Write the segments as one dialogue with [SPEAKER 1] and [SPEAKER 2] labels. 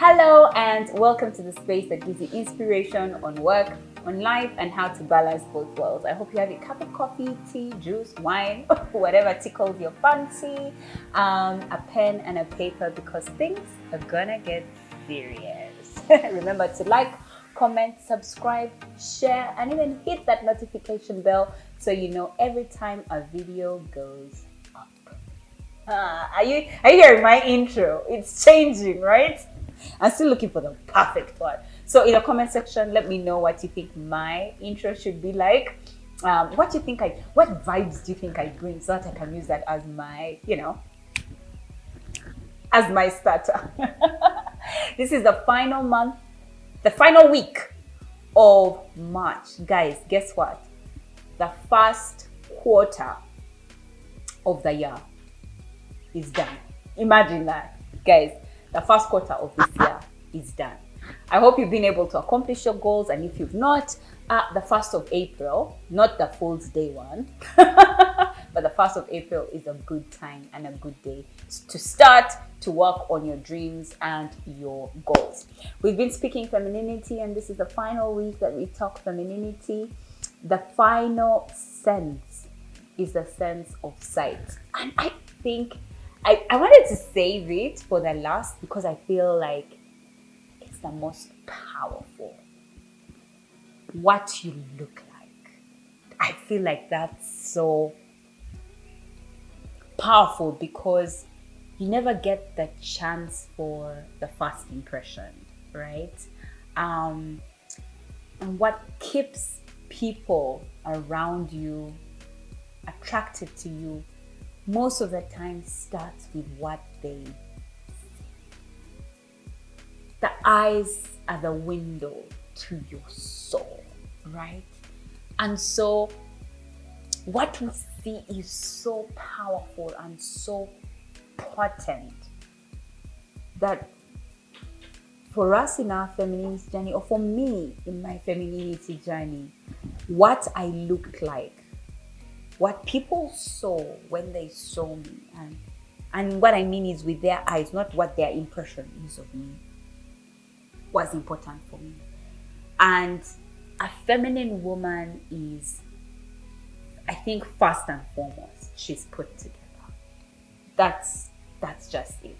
[SPEAKER 1] Hello and welcome to the space that gives you inspiration on work, on life, and how to balance both worlds. I hope you have a cup of coffee, tea, juice, wine, whatever tickles your fancy, a pen and a paper because things are gonna get serious. Remember to like, comment, subscribe, share, and even hit that notification bell so you know every time a video goes up. Are you hearing my intro? It's changing, right? I'm still looking for the perfect one. So in the comment section, let me know what you think my intro should be like. What vibes do you think I bring so that I can use that as my, as my starter. This is the final month, the final week of March. Guys, guess what? The first quarter of the year is done. Imagine that, guys. The first quarter of this year is done. I hope you've been able to accomplish your goals, and if you've not, the 1st of April, not the Fool's Day one, but the 1st of April is a good time and a good day to start to work on your dreams and your goals. We've been speaking femininity, and this is the final week that we talk femininity. The final sense is the sense of sight. And I think I wanted to save it for the last because I feel like it's the most powerful. What you look like. I feel like that's so powerful because you never get the chance for the first impression, right? And what keeps people around you attracted to you most of the time starts with what they see. The eyes are the window to your soul, right? And so what we see is so powerful and so potent that for us in our femininity journey, or for me in my femininity journey, what I looked like, what people saw when they saw me, and what I mean is with their eyes, not what their impression is of me, was important for me. And a feminine woman is, I think, first and foremost, she's put together. That's just it.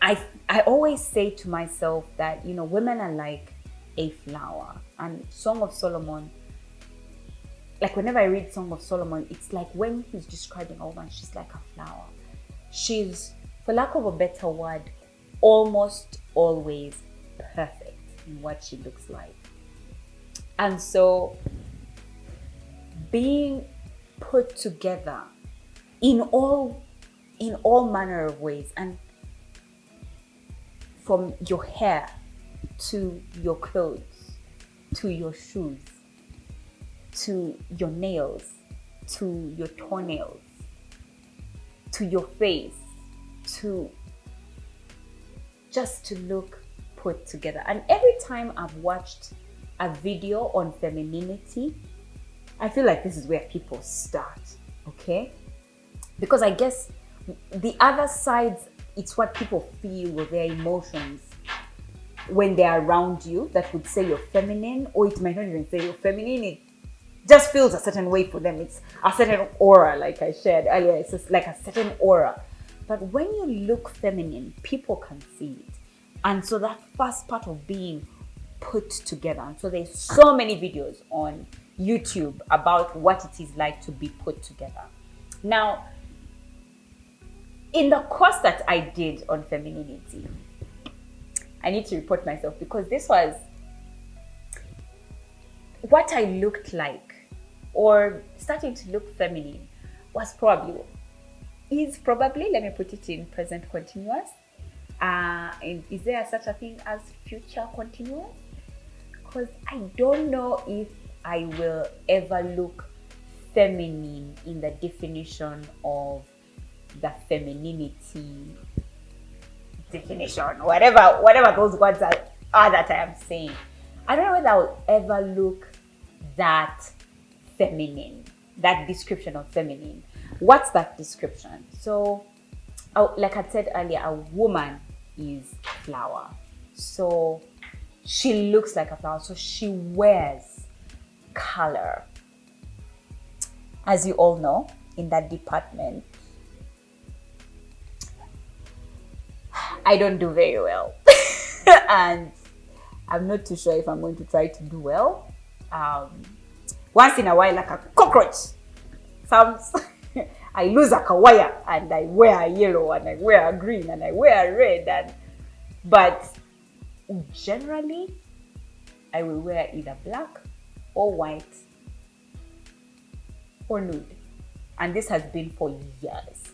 [SPEAKER 1] I always say to myself that, women are like a flower. And Song of Solomon, like whenever I read Song of Solomon, it's like when he's describing a woman, she's like a flower. She's, for lack of a better word, almost always perfect in what she looks like. And so being put together in all manner of ways, and from your hair to your clothes to your shoes, to your nails, to your toenails, to your face, to just to look put together. And every time I've watched a video on femininity, I feel like this is where people start, okay? Because I guess the other sides, it's what people feel with their emotions when they're around you that would say you're feminine, or it might not even say you're feminine. It just feels a certain way for them. It's a certain aura, like I shared earlier. It's just like a certain aura. But when you look feminine, people can see it. And so that first part of being put together. And so there's so many videos on YouTube about what it is like to be put together. Now, in the course that I did on femininity, I need to report myself because this was what I looked like, or starting to look feminine, was probably, let me put it in present continuous. Is there such a thing as future continuous? Because I don't know if I will ever look feminine in the definition of the femininity definition, whatever those words are that I am saying. I don't know whether I will ever look that feminine, that description of feminine. What's that description? So, like I said earlier, a woman is flower. So she looks like a flower. So she wears color. As you all know, in that department, I don't do very well. And I'm not too sure if I'm going to try to do well. Once in a while, like a cockroach, I lose a kawaya and I wear a yellow and I wear a green and I wear a red. But generally, I will wear either black or white or nude. And this has been for years.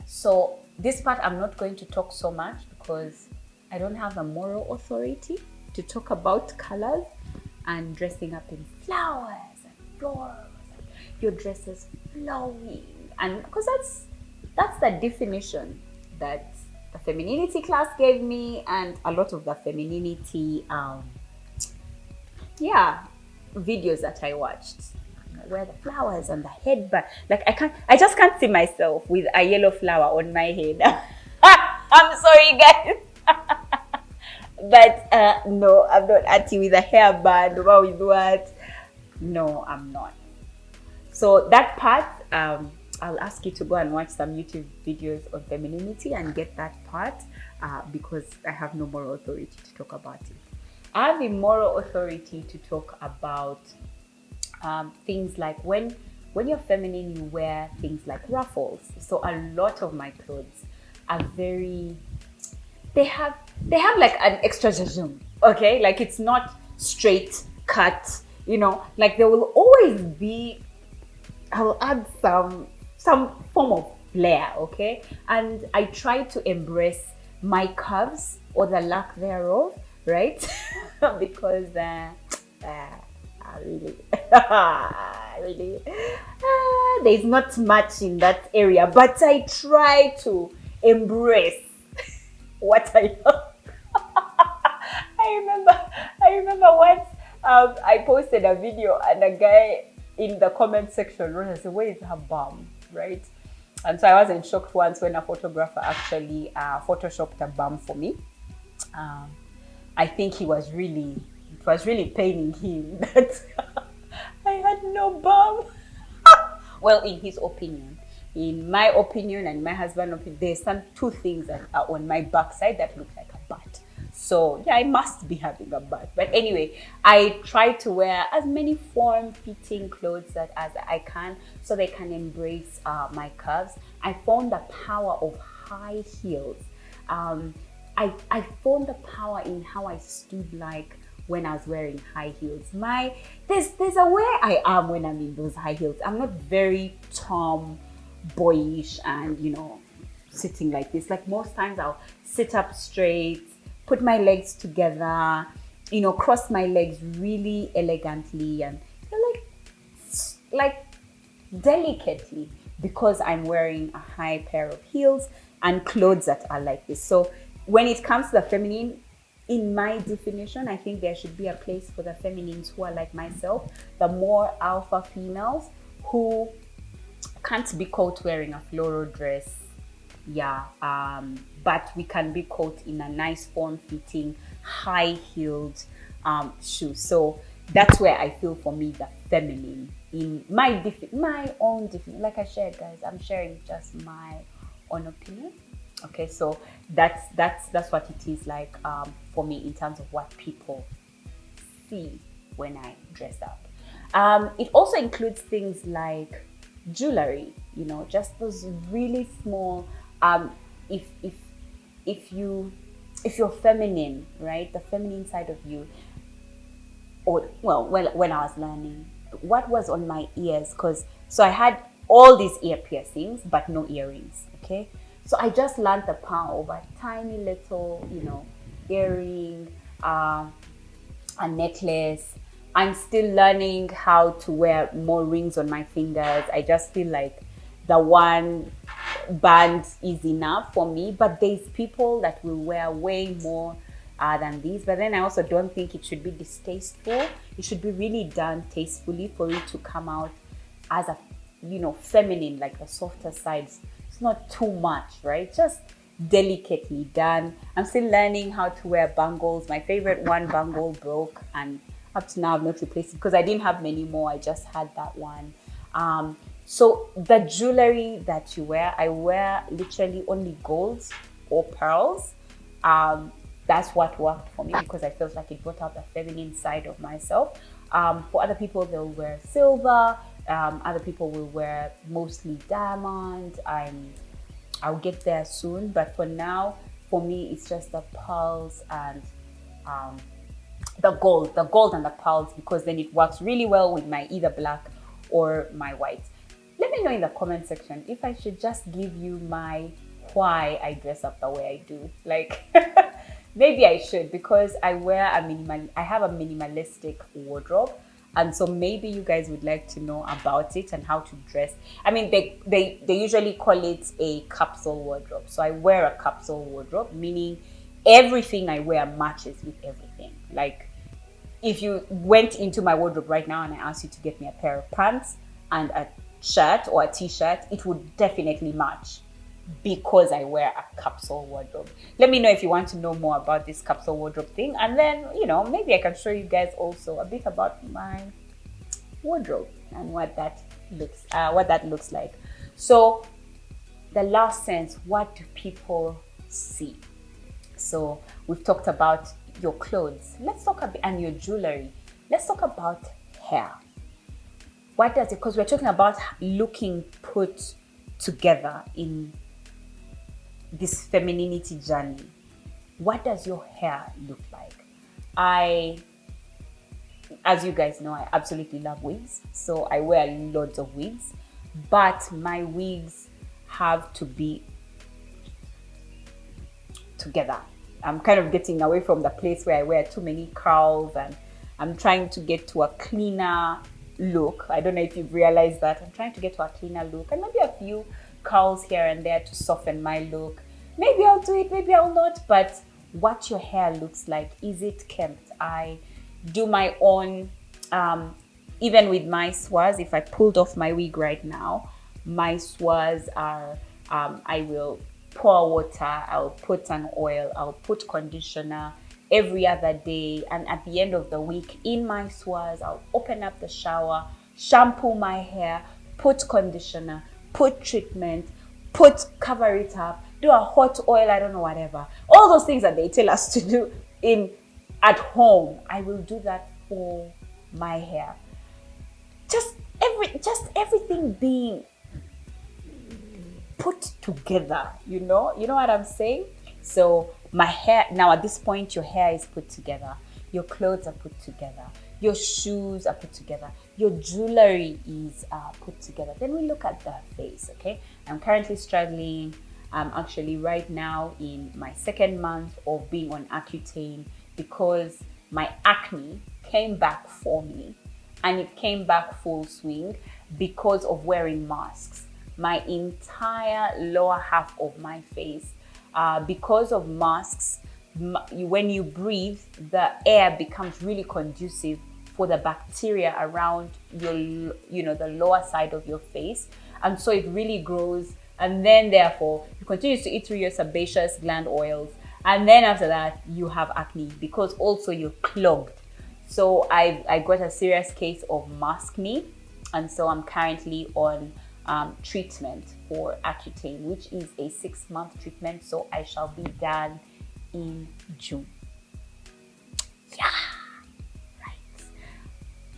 [SPEAKER 1] So this part I'm not going to talk so much because I don't have the moral authority to talk about colors and dressing up in flowers and florals and your dress is flowing. And because that's the definition that the femininity class gave me and a lot of the femininity videos that I watched. Where the flowers and the headband, like I just can't see myself with a yellow flower on my head. I'm sorry guys. But no, I'm not auntie with a hairband. What with what? No, I'm not. So that part, I'll ask you to go and watch some YouTube videos on femininity and get that part because I have no moral authority to talk about it. I have the moral authority to talk about things like when you're feminine, you wear things like ruffles. So a lot of my clothes are they have like an extra zhuzh, okay? Like it's not straight cut, like there will always be, I'll add some form of flair, okay? And I try to embrace my curves or the lack thereof, right? Because really, there's not much in that area, but I try to embrace what I love. I remember once I posted a video and a guy in the comment section wrote and said, "Where is her bum?" Right? And so I wasn't shocked once when a photographer actually photoshopped a bum for me. I think it was really paining him that I had no bum. Well, in his opinion. In my opinion and my husband's opinion, there's two things that are on my backside that look like a butt. So yeah, I must be having a butt. But anyway, I try to wear as many form-fitting clothes as I can so they can embrace my curves. I found the power of high heels. I found the power in how I stood like when I was wearing high heels. There's a way I am when I'm in those high heels. I'm not very tomboyish and sitting like this. Like most times I'll sit up straight, put my legs together, cross my legs really elegantly and like delicately because I'm wearing a high pair of heels and clothes that are like this. So when it comes to the feminine, in my definition, I think there should be a place for the feminines who are like myself, the more alpha females who can't be caught wearing a floral dress. Yeah, but we can be caught in a nice form-fitting, high-heeled shoe. So that's where I feel for me the feminine in my own definition. Like I shared, guys, I'm sharing just my own opinion. Okay, so that's what it is like for me in terms of what people see when I dress up. It also includes things like jewelry, just those really small. If you're feminine, right, the feminine side of you. Or when I was learning, what was on my ears, so I had all these ear piercings but no earrings. Okay. So I just learned the power of a tiny little, earring, a necklace. I'm still learning how to wear more rings on my fingers. I just feel like the one band is enough for me. But there's people that will wear way more than these. But then I also don't think it should be distasteful. It should be really done tastefully for it to come out as a, feminine, like the softer sides. Not too much, right? Just delicately done. I'm still learning how to wear bangles. My favorite one bangle broke, and up to now I've not replaced it because I didn't have many more. I just had that one. So the jewelry that you wear, I wear literally only golds or pearls. That's what worked for me because I felt like it brought out the feminine side of myself. For other people, they'll wear silver. Other people will wear mostly diamond. I'll get there soon, but for now, for me, it's just the pearls and um, the gold and the pearls, because then it works really well with my either black or my white. Let me know in the comment section if I should just give you my why I dress up the way I do. Like, maybe I should, because I have a minimalistic wardrobe. And so maybe you guys would like to know about it and how to dress. I mean, they usually call it a capsule wardrobe. So I wear a capsule wardrobe, meaning everything I wear matches with everything. Like, if you went into my wardrobe right now and I asked you to get me a pair of pants and a shirt or a t-shirt, it would definitely match, because I wear a capsule wardrobe. Let me know if you want to know more about this capsule wardrobe thing, and then, maybe I can show you guys also a bit about my wardrobe and what that looks like. So the last sense, what do people see? So we've talked about your clothes. Let's talk about, and your jewelry. Let's talk about hair. What does it, because we're talking about looking put together in this femininity journey. What does your hair look like? As you guys know, I absolutely love wigs. So I wear loads of wigs, but my wigs have to be together. I'm kind of getting away from the place where I wear too many curls, and I'm trying to get to a cleaner look. I don't know if you've realized that. I'm trying to get to a cleaner look, and maybe a few curls here and there to soften my look. Maybe I'll do it, maybe I'll not, but what your hair looks like, is it kempt? I do my own, even with my swaz. If I pulled off my wig right now, my swaz are, I will pour water, I'll put an oil, I'll put conditioner every other day, and at the end of the week in my swaz, I'll open up the shower, shampoo my hair, put conditioner, put treatment, cover it up, do a hot oil, I don't know, whatever. All those things that they tell us to do at home, I will do that for my hair. Just everything being put together, you know what I'm saying? So my hair, now at this point, your hair is put together, your clothes are put together, your shoes are put together, your jewelry is put together. Then we look at the face, okay? I'm currently struggling. I'm actually right now in my 2nd month of being on Accutane, because my acne came back for me, and it came back full swing because of wearing masks. My entire lower half of my face, because of masks, when you breathe, the air becomes really conducive for the bacteria around your, the lower side of your face. And so it really grows. And then therefore, you continue to eat through your sebaceous gland oils. And then after that, you have acne, because also you're clogged. So I got a serious case of maskne. And so I'm currently on treatment for Accutane, which is a 6-month treatment. So I shall be done in June. Yeah, right.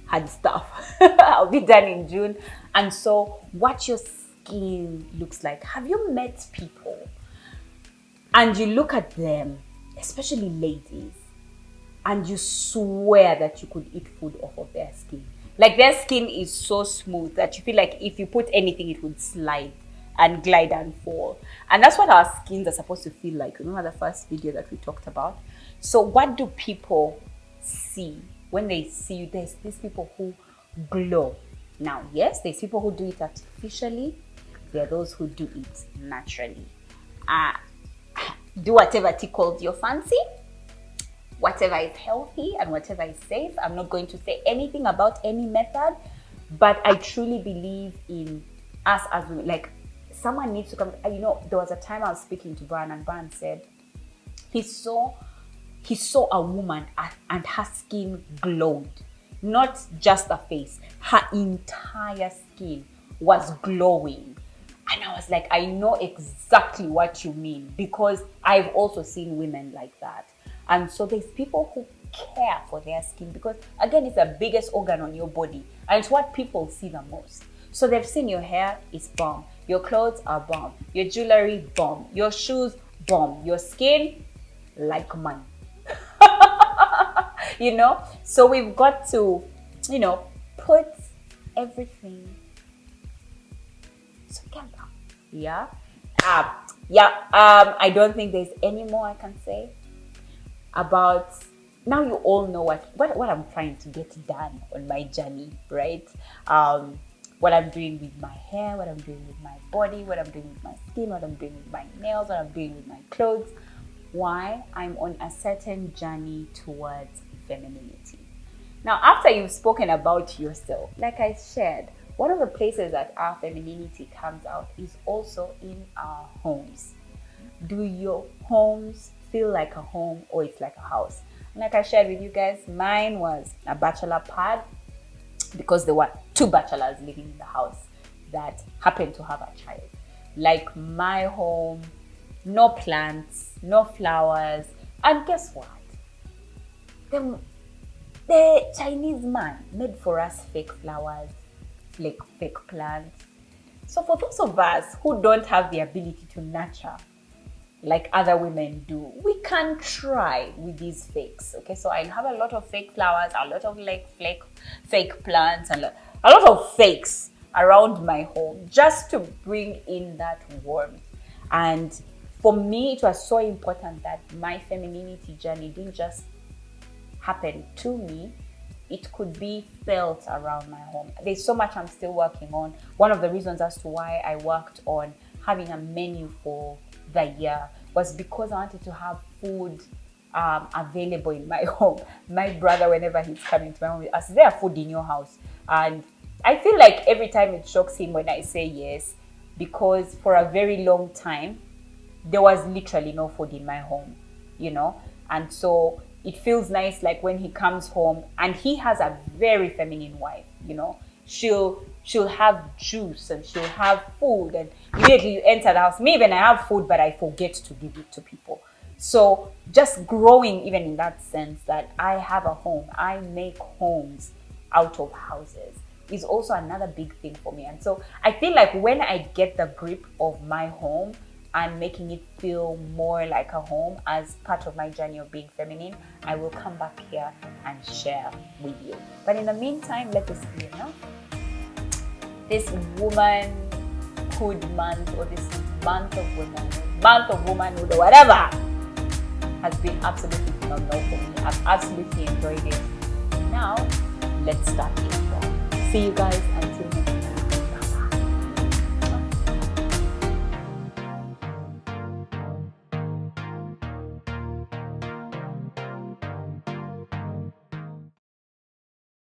[SPEAKER 1] Hard stuff. I'll be done in June. And so what your skin looks like. Have you met people and you look at them, especially ladies, and you swear that you could eat food off of their skin? Like, their skin is so smooth that you feel like if you put anything, it would slide and glide and fall. And that's what our skins are supposed to feel like. Remember the first video that we talked about? So what do people see when they see you? There's these people who glow. Now, yes, there's people who do it artificially. There are those who do it naturally. Do whatever tickles your fancy, whatever is healthy and whatever is safe. I'm not going to say anything about any method, but I truly believe in us as women, like someone needs to come. There was a time I was speaking to Brian, and Brian said he saw a woman and her skin glowed. Not just the face, her entire skin was glowing. And I was like, I know exactly what you mean, because I've also seen women like that. And so there's people who care for their skin, because again, it's the biggest organ on your body and it's what people see the most. So they've seen your hair is bomb, your clothes are bomb, your jewelry bomb, your shoes bomb, your skin like mine. So we've got to put everything together. I don't think there's any more I can say about. Now you all know what I'm trying to get done on my journey, right? What I'm doing with my hair, what I'm doing with my body, what I'm doing with my skin, what I'm doing with my nails, what I'm doing with my clothes. Why I'm on a certain journey towards femininity. Now, after you've spoken about yourself, like I shared, one of the places that our femininity comes out is also in our homes. Do your homes feel like a home, or it's like a house? Like I shared with you guys, mine was a bachelor pad, because there were 2 bachelors living in the house that happened to have a child. Like my home, no plants, no flowers, and guess what? The Chinese man made for us fake flowers, fake plants. So for those of us who don't have the ability to nurture like other women do, we can try with these fakes. Okay, so I have a lot of fake flowers, a lot of fake plants, and a lot of fakes around my home, just to bring in that warmth. And for me, it was so important that my femininity journey didn't just happen to me, it could be felt around my home. There's so much I'm still working on. One of the reasons as to why I worked on having a menu for the year was because I wanted to have food available in my home. My brother, whenever he's coming to my home, asks, is there food in your house? And I feel like every time it shocks him when I say yes, because for a very long time, there was literally no food in my home, and so it feels nice, like when he comes home, and he has a very feminine wife, she'll have juice and she'll have food, and immediately you enter the house. Me, when I have food, but I forget to give it to people. So just growing even in that sense that I have a home, I make homes out of houses, is also another big thing for me. And so I feel like when I get the grip of my home and making it feel more like a home as part of my journey of being feminine, I will come back here and share with you. But in the meantime, let us be this Womanhood month, or this month of womanhood, or whatever, has been absolutely phenomenal for me. I've absolutely enjoyed it. Now, let's start it. See you guys.